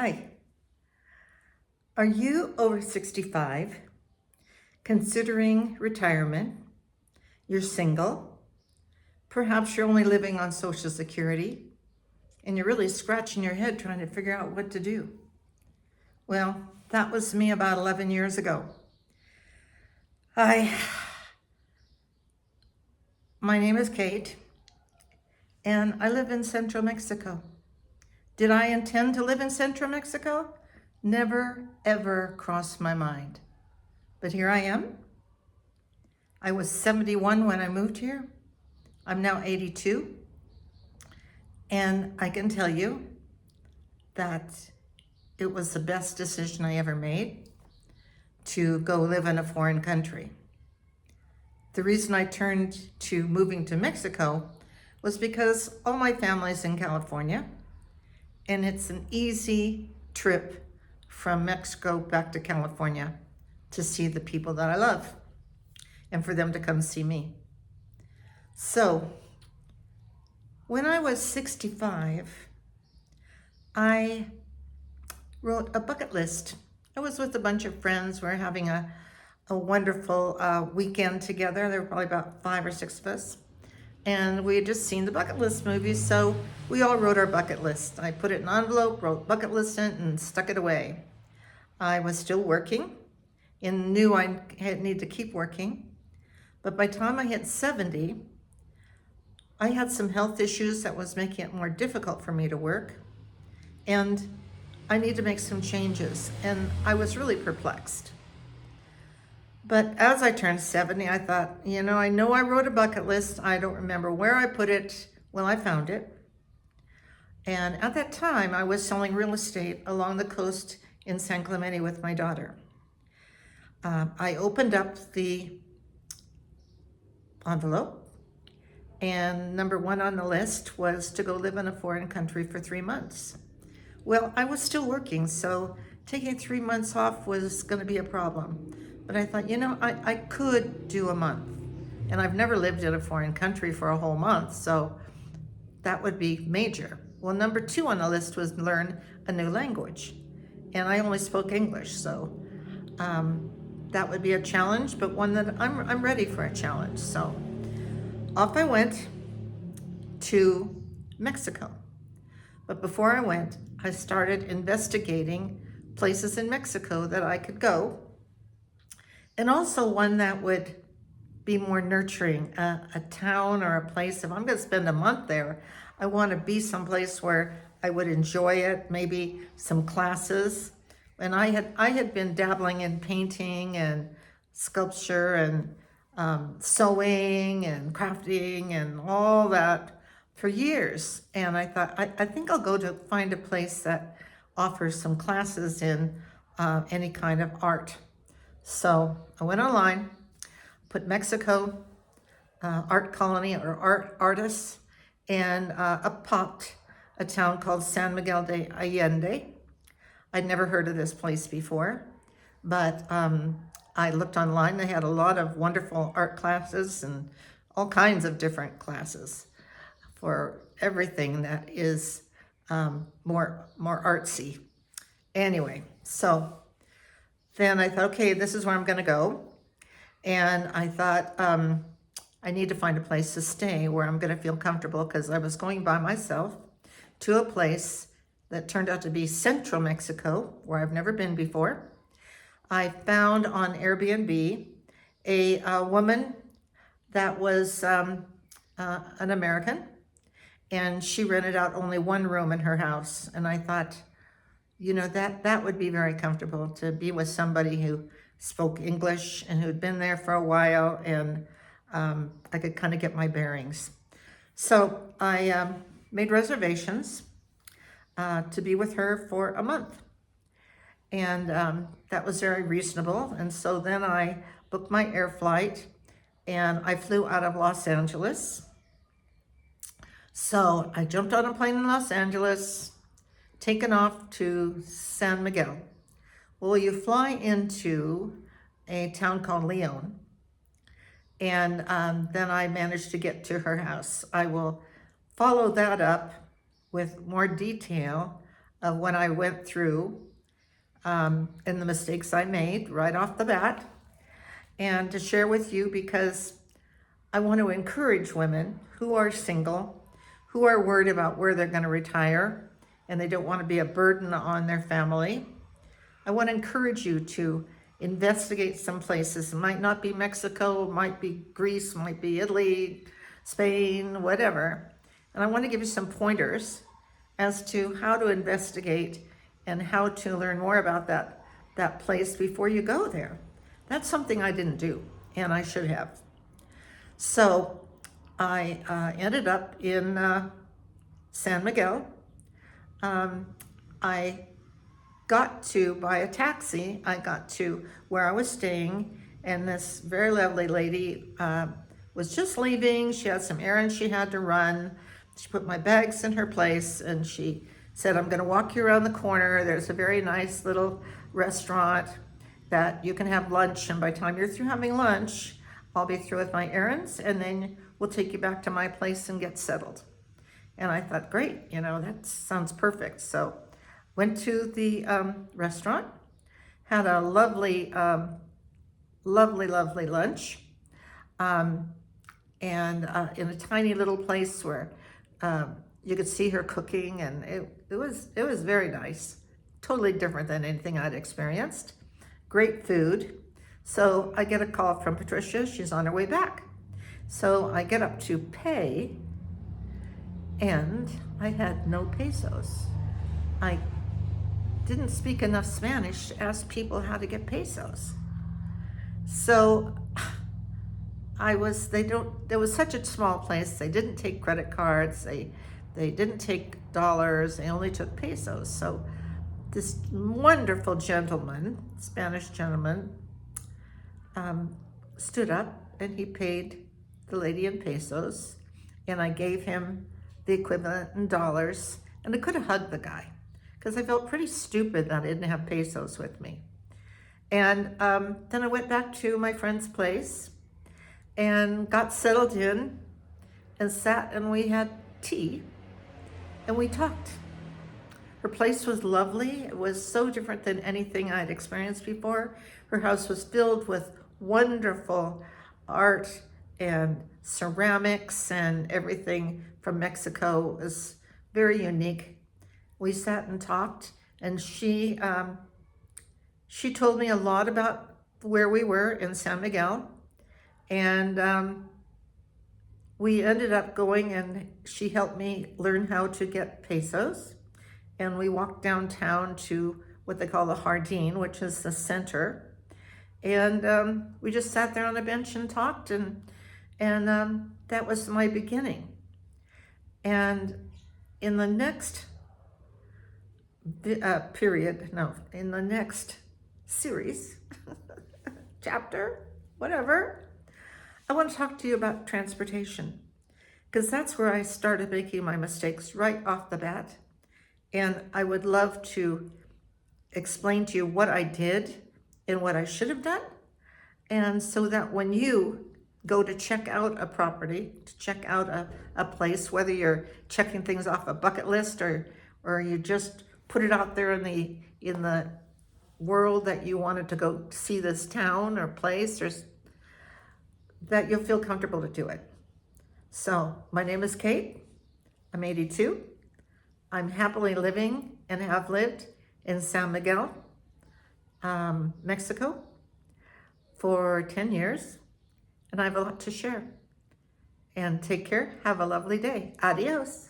Hi. Are you over 65, considering retirement? You're single. Perhaps you're only living on Social Security, and you're really scratching your head trying to figure out what to do. Well, that was me about 11 years ago. My name is Kate, and I live in Central Mexico. Did I intend to live in Central Mexico? Never, ever crossed my mind. But here I am. I was 71 when I moved here. I'm now 82. And I can tell you that it was the best decision I ever made to go live in a foreign country. The reason I turned to moving to Mexico was because all my family's in California, and it's an easy trip from Mexico back to California to see the people that I love and for them to come see me. So when I was 65, I wrote a bucket list. I was with a bunch of friends. We were having a wonderful weekend together. There were probably about 5 or 6 of us. And we had just seen the bucket list movies, so we all wrote our bucket list. I put it in an envelope, wrote bucket list in it, and stuck it away. I was still working and knew I needed to keep working. But by the time I hit 70, I had some health issues that was making it more difficult for me to work. And I need to make some changes. And I was really perplexed. But as I turned 70, I thought, I know I wrote a bucket list. I don't remember where I put it. Well, I found it. And at that time, I was selling real estate along the coast in San Clemente with my daughter. I opened up the envelope, and number 1 on the list was to go live in a foreign country for 3 months. Well, I was still working, so taking 3 months off was going to be a problem. But I thought, I could do a month. And I've never lived in a foreign country for a whole month, so that would be major. Well, number 2 on the list was learn a new language. And I only spoke English, so that would be a challenge, but one that I'm ready for a challenge. So off I went to Mexico. But before I went, I started investigating places in Mexico that I could go, and also one that would be more nurturing, a town or a place. If I'm going to spend a month there, I want to be someplace where I would enjoy it, maybe some classes. And I had been dabbling in painting and sculpture and sewing and crafting and all that for years. And I thought, I think I'll go to find a place that offers some classes in any kind of art. So I went online, put Mexico art colony or art artists, and up popped a town called San Miguel de Allende. I'd never heard of this place before, but I looked online. They had a lot of wonderful art classes and all kinds of different classes for everything that is more artsy. Anyway, so then I thought, okay, this is where I'm going to go. And I thought, I need to find a place to stay where I'm going to feel comfortable, because I was going by myself to a place that turned out to be Central Mexico, where I've never been before. I found on Airbnb a woman that was an American, and she rented out only 1 room in her house. And I thought, that would be very comfortable to be with somebody who spoke English and who'd been there for a while, and I could kind of get my bearings. So I made reservations to be with her for a month. And that was very reasonable. And so then I booked my air flight, and I flew out of Los Angeles. So I jumped on a plane in Los Angeles, taken off to San Miguel. Well, you fly into a town called Leon, and then I managed to get to her house. I will follow that up with more detail of what I went through and the mistakes I made right off the bat, and to share with you because I want to encourage women who are single, who are worried about where they're going to retire, and they don't want to be a burden on their family. I want to encourage you to investigate some places. It might not be Mexico, it might be Greece, it might be Italy, Spain, whatever. And I want to give you some pointers as to how to investigate and how to learn more about that place before you go there. That's something I didn't do, and I should have. So I ended up in San Miguel. I got to, by a taxi, I got to where I was staying, and this very lovely lady was just leaving. She had some errands she had to run. She put my bags in her place, and she said, I'm going to walk you around the corner. There's a very nice little restaurant that you can have lunch, and by the time you're through having lunch, I'll be through with my errands, and then we'll take you back to my place and get settled. And I thought, great, that sounds perfect. So went to the restaurant, had a lovely, lovely lunch, and in a tiny little place where you could see her cooking, and it was very nice, totally different than anything I'd experienced. Great food. So I get a call from Patricia. She's on her way back. So I get up to pay, and I had no pesos. I didn't speak enough Spanish to ask people how to get pesos. So there was such a small place. They didn't take credit cards. They didn't take dollars. They only took pesos. So this wonderful gentleman, Spanish gentleman, stood up, and he paid the lady in pesos, and I gave him the equivalent in dollars, and I could have hugged the guy because I felt pretty stupid that I didn't have pesos with me. And then I went back to my friend's place and got settled in and sat, and we had tea and we talked. Her place was lovely. It was so different than anything I'd experienced before. Her house was filled with wonderful art and ceramics, and everything from Mexico. It was very unique. We sat and talked, and she told me a lot about where we were in San Miguel, and we ended up going, and she helped me learn how to get pesos, and we walked downtown to what they call the Jardín, which is the center, and we just sat there on a bench and talked, and that was my beginning. And in the next in the next series, chapter, whatever, I want to talk to you about transportation, because that's where I started making my mistakes right off the bat. And I would love to explain to you what I did and what I should have done. And so that when you go to check out a property, to check out a place, whether you're checking things off a bucket list or you just put it out there in the world that you wanted to go see this town or place, or that you'll feel comfortable to do it. So my name is Kate. I'm 82. I'm happily living and have lived in San Miguel, Mexico for 10 years, and I have a lot to share. And take care. Have a lovely day. Adios.